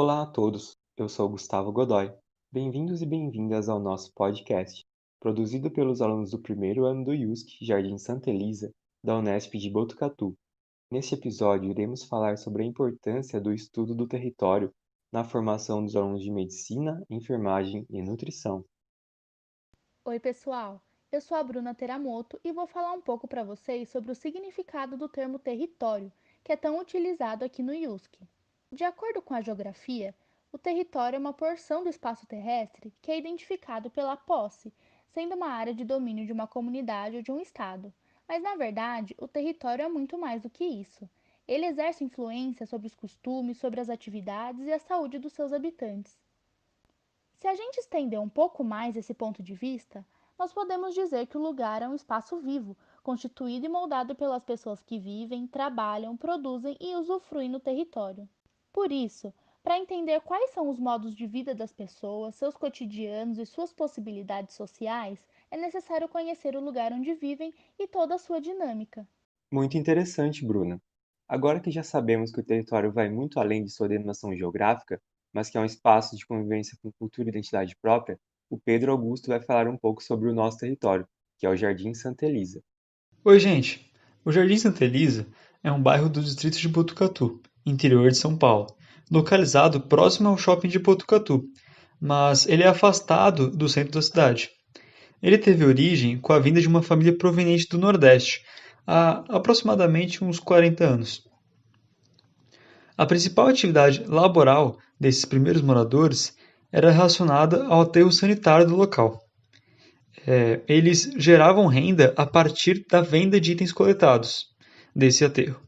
Olá a todos, eu sou Gustavo Godoy. Bem-vindos e bem-vindas ao nosso podcast, produzido pelos alunos do primeiro ano do IUSC Jardim Santa Elisa, da Unesp de Botucatu. Neste episódio, iremos falar sobre a importância do estudo do território na formação dos alunos de Medicina, Enfermagem e Nutrição. Oi, pessoal! Eu sou a Bruna Teramoto e vou falar um pouco para vocês sobre o significado do termo território, que é tão utilizado aqui no IUSC. De acordo com a geografia, o território é uma porção do espaço terrestre que é identificado pela posse, sendo uma área de domínio de uma comunidade ou de um estado. Mas, na verdade, o território é muito mais do que isso. Ele exerce influência sobre os costumes, sobre as atividades e a saúde dos seus habitantes. Se a gente estender um pouco mais esse ponto de vista, nós podemos dizer que o lugar é um espaço vivo, constituído e moldado pelas pessoas que vivem, trabalham, produzem e usufruem no território. Por isso, para entender quais são os modos de vida das pessoas, seus cotidianos e suas possibilidades sociais, é necessário conhecer o lugar onde vivem e toda a sua dinâmica. Muito interessante, Bruna. Agora que já sabemos que o território vai muito além de sua denominação geográfica, mas que é um espaço de convivência com cultura e identidade própria, o Pedro Augusto vai falar um pouco sobre o nosso território, que é o Jardim Santa Elisa. Oi, gente! O Jardim Santa Elisa é um bairro do distrito de Botucatu, interior de São Paulo, localizado próximo ao shopping de Botucatu, mas ele é afastado do centro da cidade. Ele teve origem com a vinda de uma família proveniente do Nordeste, há aproximadamente uns 40 anos. A principal atividade laboral desses primeiros moradores era relacionada ao aterro sanitário do local. Eles geravam renda a partir da venda de itens coletados desse aterro.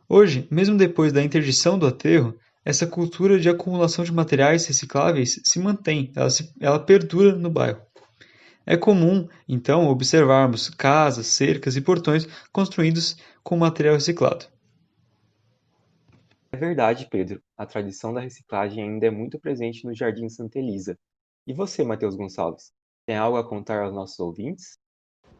Hoje, mesmo depois da interdição do aterro, essa cultura de acumulação de materiais recicláveis se mantém, ela perdura no bairro. É comum, então, observarmos casas, cercas e portões construídos com material reciclado. É verdade, Pedro. A tradição da reciclagem ainda é muito presente no Jardim Santa Elisa. E você, Matheus Gonçalves, tem algo a contar aos nossos ouvintes?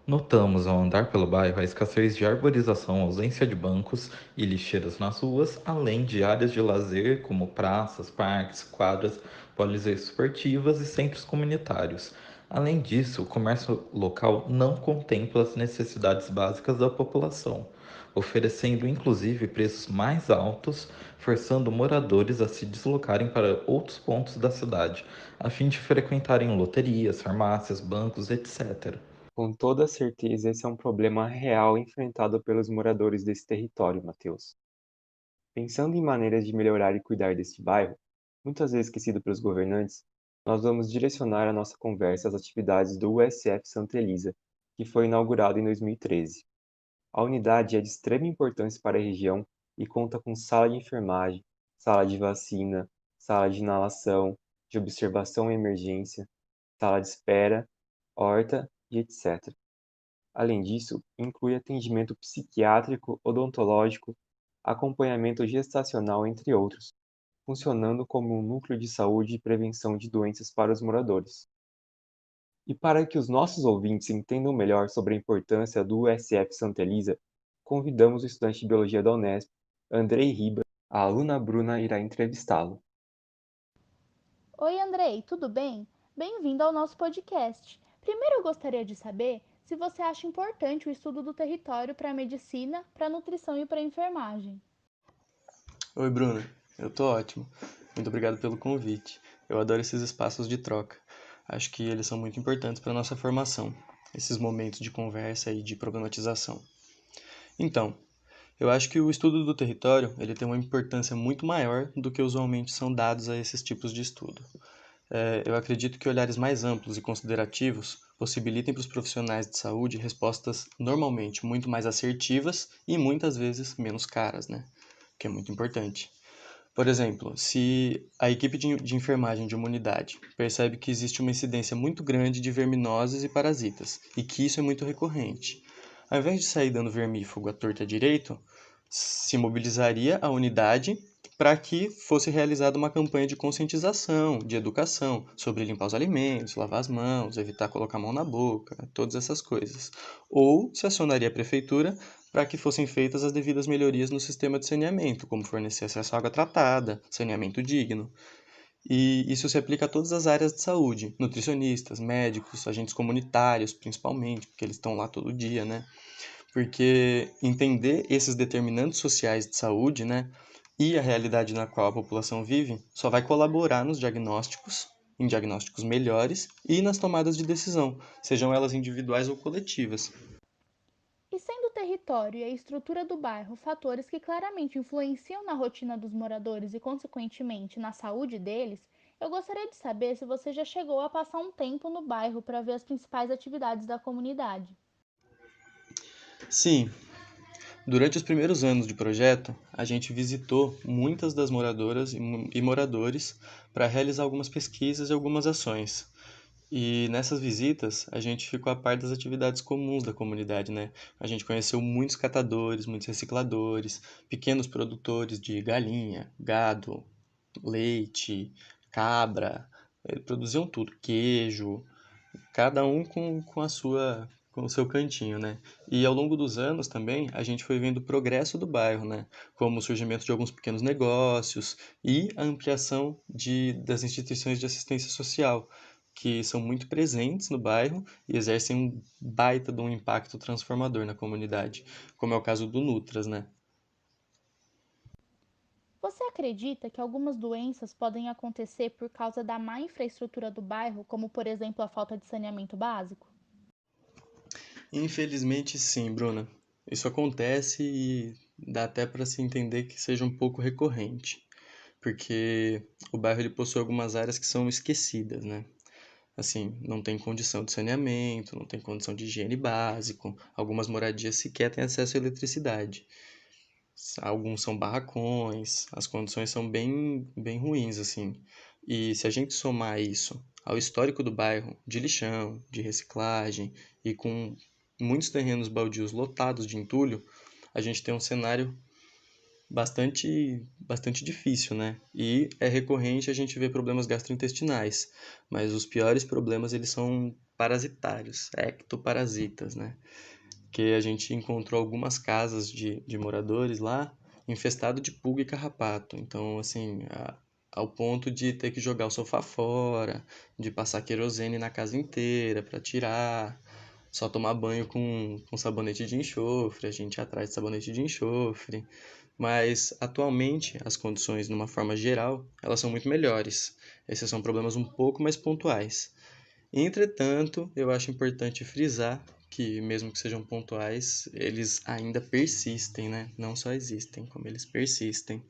Notamos ao andar pelo bairro a escassez de arborização, ausência de bancos e lixeiras nas ruas, além de áreas de lazer como praças, parques, quadras poliesportivas e centros comunitários. Além disso, o comércio local não contempla as necessidades básicas da população, oferecendo inclusive preços mais altos, forçando moradores a se deslocarem para outros pontos da cidade, a fim de frequentarem loterias, farmácias, bancos, etc. Com toda certeza, esse é um problema real enfrentado pelos moradores desse território, Matheus. Pensando em maneiras de melhorar e cuidar deste bairro, muitas vezes esquecido pelos governantes, nós vamos direcionar a nossa conversa às atividades do USF Santa Elisa, que foi inaugurado em 2013. A unidade é de extrema importância para a região e conta com sala de enfermagem, sala de vacina, sala de inalação, de observação e emergência, sala de espera, horta e etc. Além disso, inclui atendimento psiquiátrico, odontológico, acompanhamento gestacional, entre outros, funcionando como um núcleo de saúde e prevenção de doenças para os moradores. E para que os nossos ouvintes entendam melhor sobre a importância do USF Santa Elisa, convidamos o estudante de Biologia da Unesp, Andrei Riba. A aluna Bruna irá entrevistá-lo. Oi, Andrei, tudo bem? Bem-vindo ao nosso podcast. Primeiro eu gostaria de saber se você acha importante o estudo do território para a medicina, para a nutrição e para a enfermagem. Oi, Bruna. Eu tô ótimo. Muito obrigado pelo convite. Eu adoro esses espaços de troca. Acho que eles são muito importantes para nossa formação, esses momentos de conversa e de problematização. Então, eu acho que o estudo do território, ele tem uma importância muito maior do que usualmente são dados a esses tipos de estudo. Eu acredito que olhares mais amplos e considerativos possibilitem para os profissionais de saúde respostas normalmente muito mais assertivas e muitas vezes menos caras, né? O que é muito importante. Por exemplo, se a equipe de enfermagem de uma unidade percebe que existe uma incidência muito grande de verminoses e parasitas, e que isso é muito recorrente, ao invés de sair dando vermífugo à torta e à direito, se mobilizaria a unidade para que fosse realizada uma campanha de conscientização, de educação, sobre limpar os alimentos, lavar as mãos, evitar colocar a mão na boca, todas essas coisas. Ou se acionaria a prefeitura para que fossem feitas as devidas melhorias no sistema de saneamento, como fornecer acesso à água tratada, saneamento digno. E isso se aplica a todas as áreas de saúde, nutricionistas, médicos, agentes comunitários, principalmente, porque eles estão lá todo dia, né? Porque entender esses determinantes sociais de saúde, né, e a realidade na qual a população vive, só vai colaborar nos diagnósticos, em diagnósticos melhores e nas tomadas de decisão, sejam elas individuais ou coletivas. E sendo o território e a estrutura do bairro fatores que claramente influenciam na rotina dos moradores e, consequentemente, na saúde deles, eu gostaria de saber se você já chegou a passar um tempo no bairro para ver as principais atividades da comunidade. Sim, durante os primeiros anos de projeto, a gente visitou muitas das moradoras e moradores para realizar algumas pesquisas e algumas ações. E nessas visitas, a gente ficou a par das atividades comuns da comunidade, né? A gente conheceu muitos catadores, muitos recicladores, pequenos produtores de galinha, gado, leite, cabra, produziam tudo, queijo, cada um com o seu cantinho, né? E ao longo dos anos também, a gente foi vendo o progresso do bairro, né? Como o surgimento de alguns pequenos negócios e a ampliação das instituições de assistência social, que são muito presentes no bairro e exercem um baita de um impacto transformador na comunidade, como é o caso do Nutras, né? Você acredita que algumas doenças podem acontecer por causa da má infraestrutura do bairro, como por exemplo a falta de saneamento básico? Infelizmente, sim, Bruna. Isso acontece e dá até para se entender que seja um pouco recorrente, porque o bairro ele possui algumas áreas que são esquecidas, né? Assim, não tem condição de saneamento, não tem condição de higiene básico, algumas moradias sequer têm acesso à eletricidade. Alguns são barracões, as condições são bem ruins, assim. E se a gente somar isso ao histórico do bairro, de lixão, de reciclagem e com muitos terrenos baldios lotados de entulho, a gente tem um cenário bastante difícil, né? E é recorrente a gente ver problemas gastrointestinais, mas os piores problemas eles são parasitários, ectoparasitas, né? Que a gente encontrou algumas casas de moradores lá infestado de pulga e carrapato. Então, assim, ao ponto de ter que jogar o sofá fora, de passar querosene na casa inteira para tirar, só tomar banho com sabonete de enxofre, a gente ir atrás de sabonete de enxofre. Mas atualmente as condições, numa forma geral, elas são muito melhores. Esses são problemas um pouco mais pontuais. Entretanto, eu acho importante frisar que, mesmo que sejam pontuais, eles ainda persistem, né? Não só existem, como eles persistem.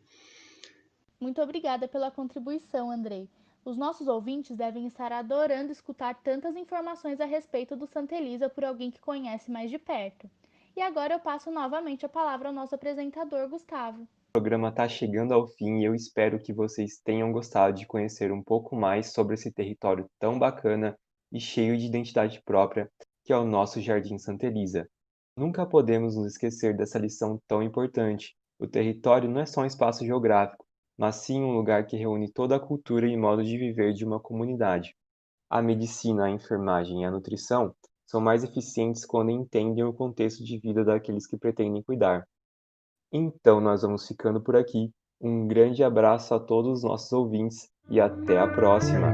Muito obrigada pela contribuição, Andrei. Os nossos ouvintes devem estar adorando escutar tantas informações a respeito do Santa Elisa por alguém que conhece mais de perto. E agora eu passo novamente a palavra ao nosso apresentador, Gustavo. O programa está chegando ao fim e eu espero que vocês tenham gostado de conhecer um pouco mais sobre esse território tão bacana e cheio de identidade própria que é o nosso Jardim Santa Elisa. Nunca podemos nos esquecer dessa lição tão importante. O território não é só um espaço geográfico, mas sim um lugar que reúne toda a cultura e modo de viver de uma comunidade. A medicina, a enfermagem e a nutrição são mais eficientes quando entendem o contexto de vida daqueles que pretendem cuidar. Então, nós vamos ficando por aqui. Um grande abraço a todos os nossos ouvintes e até a próxima!